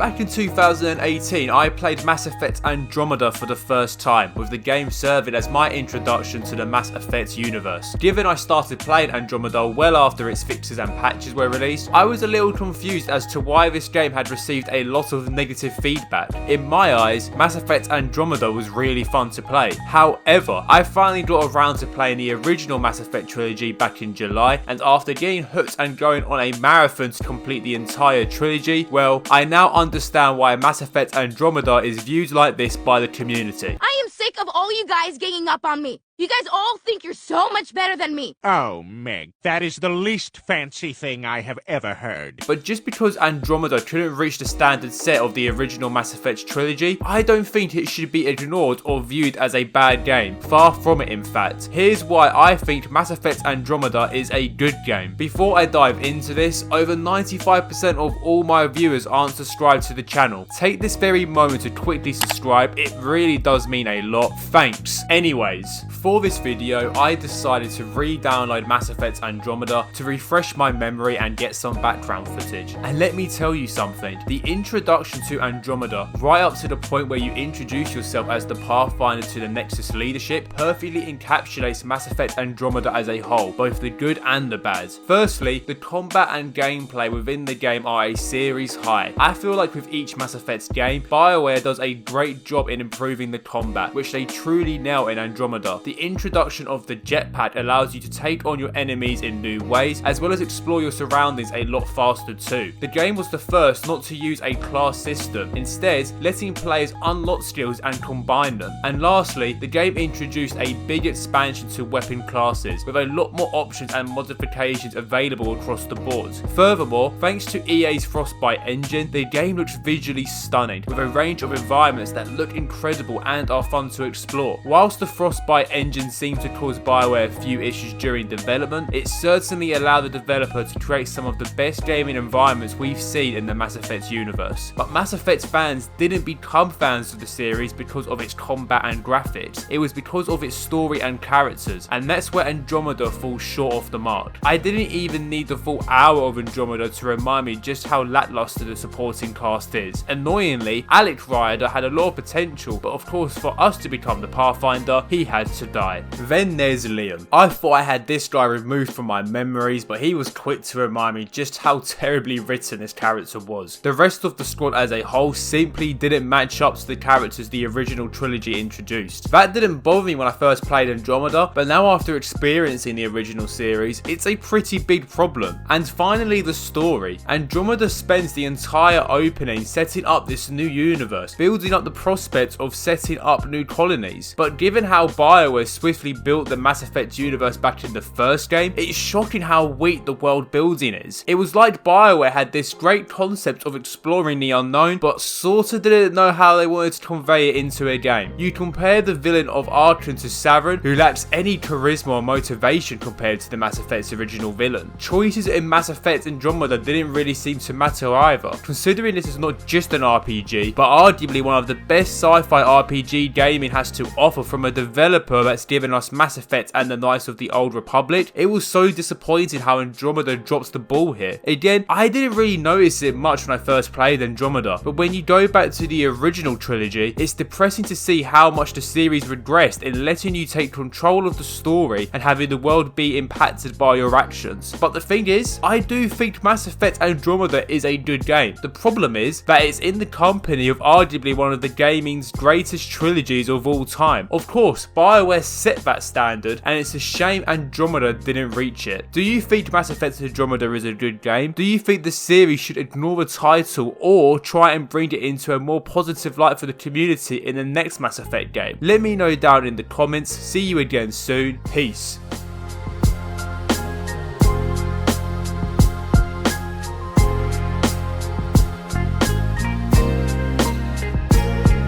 Back in 2018, I played Mass Effect Andromeda for the first time, with the game serving as my introduction to the Mass Effect universe. Given I started playing Andromeda well after its fixes and patches were released, I was a little confused as to why this game had received a lot of negative feedback. In my eyes, Mass Effect Andromeda was really fun to play. However, I finally got around to playing the original Mass Effect trilogy back in July, and after getting hooked and going on a marathon to complete the entire trilogy, well, I now understand why Mass Effect Andromeda is viewed like this by the community. I am sick of all you guys ganging up on me. You guys all think you're so much better than me. Oh, Meg, that is the least fancy thing I have ever heard. But just because Andromeda couldn't reach the standard set of the original Mass Effect trilogy, I don't think it should be ignored or viewed as a bad game. Far from it, in fact. Here's why I think Mass Effect Andromeda is a good game. Before I dive into this, over 95% of all my viewers aren't subscribed to the channel. Take this very moment to quickly subscribe, it really does mean a lot. Thanks. Anyways, for this video, I decided to re-download Mass Effect Andromeda to refresh my memory and get some background footage. And let me tell you something, the introduction to Andromeda, right up to the point where you introduce yourself as the Pathfinder to the Nexus leadership, perfectly encapsulates Mass Effect Andromeda as a whole, both the good and the bad. Firstly, the combat and gameplay within the game are a series high. I feel like with each Mass Effect game, BioWare does a great job in improving the combat, which they truly nail in Andromeda. The introduction of the jetpack allows you to take on your enemies in new ways, as well as explore your surroundings a lot faster too. The game was the first not to use a class system, instead letting players unlock skills and combine them. And lastly, the game introduced a big expansion to weapon classes, with a lot more options and modifications available across the board. Furthermore, thanks to EA's Frostbite engine, the game looks visually stunning, with a range of environments that look incredible and are fun to explore. Whilst the Frostbite engine seemed to cause BioWare a few issues during development, it certainly allowed the developer to create some of the best gaming environments we've seen in the Mass Effect universe. But Mass Effect fans didn't become fans of the series because of its combat and graphics, it was because of its story and characters, and that's where Andromeda falls short of the mark. I didn't even need the full hour of Andromeda to remind me just how lackluster the supporting cast is. Annoyingly, Alec Ryder had a lot of potential, but of course for us to become the Pathfinder, he had to die. Then there's Liam. I thought I had this guy removed from my memories, but he was quick to remind me just how terribly written this character was. The rest of the squad as a whole simply didn't match up to the characters the original trilogy introduced. That didn't bother me when I first played Andromeda, but now after experiencing the original series, it's a pretty big problem. And finally, the story. Andromeda spends the entire opening setting up this new universe, building up the prospect of setting up new colonies. But given how BioWare swiftly built the Mass Effect universe back in the first game, it's shocking how weak the world building is. It was like BioWare had this great concept of exploring the unknown, but sorta didn't know how they wanted to convey it into a game. You compare the villain of Arkham to Saren, who lacks any charisma or motivation compared to the Mass Effect's original villain. Choices in Mass Effect Andromeda didn't really seem to matter either, considering this is not just an RPG, but arguably one of the best sci-fi RPG gaming has to offer from a developer that's given us Mass Effect and the Knights of the Old Republic. It was so disappointing how Andromeda drops the ball here. Again, I didn't really notice it much when I first played Andromeda, but when you go back to the original trilogy, it's depressing to see how much the series regressed in letting you take control of the story and having the world be impacted by your actions. But the thing is, I do think Mass Effect Andromeda is a good game. The problem is that it's in the company of arguably one of the gaming's greatest trilogies of all time. Of course, BioWare set that standard, and it's a shame Andromeda didn't reach it. Do you think Mass Effect Andromeda is a good game? Do you think the series should ignore the title or try and bring it into a more positive light for the community in the next Mass Effect game? Let me know down in the comments. See you again soon. Peace.